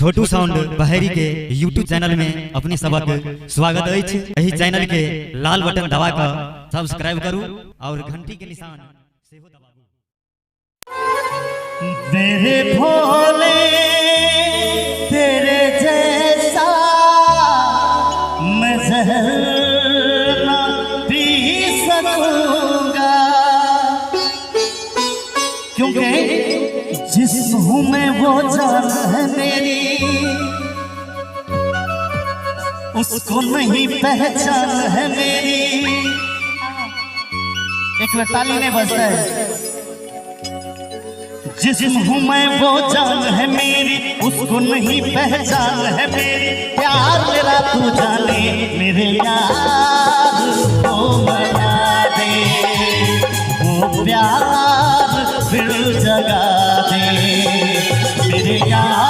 छोटू sound Baheri के YouTube channel में अपनी सबक स्वागत अछि। एही चैनल के लाल बटन दबा कर सब्सक्राइब करू और घंटी के निशान सेहो दबाबू। मेरे भोले तेरे जैसा मैं जहर ना पी सकूंगा, क्योंकि जिस्म में वो जान है मेरी, उसको नहीं पहचान है मेरी। एक मिनट ताली नहीं बजता है। जिस्म हूँ मैं वो जान है मेरी, उसको नहीं पहचान है मेरी। प्यार मेरा तू जाने मेरे यार को मना दे, वो प्यार फिर जगा दे मेरे यार।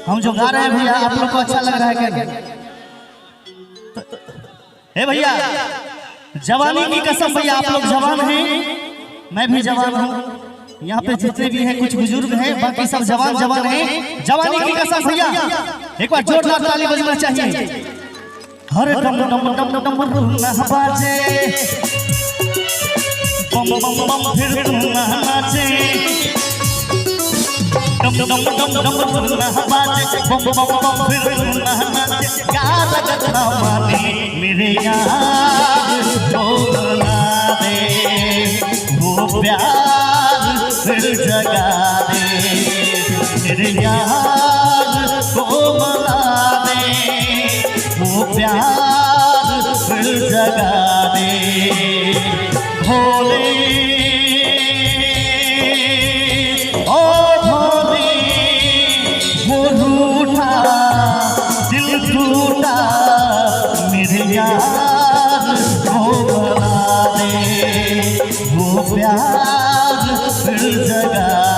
हम जो गा रहे हैं भैया, आप लोग को अच्छा लग रहा है क्या? हे भैया, जवानी की कसम भैया, आप लोग जवान हैं, मैं भी जवान हूँ। यहाँ पे जितने भी हैं कुछ बुजुर्ग हैं, बाकी सब जवान जवान हैं। जवानी की कसम भैया, एक बार जोरदार ताली बजना चाहिए। हर डम डम डम डम ना बाजे, बम बम बम फिर ना नाचे, डम डम डम डम ना बाजे, बम बम बम फिर ना नाचे। गाना गजना माने मेरे यार को बुला दे, वो प्यार फिर जगा दे मेरे यार को बुला दे, वो प्यार फिर जगा दे। भोले यार को बना दे, वो प्यार फिर जगा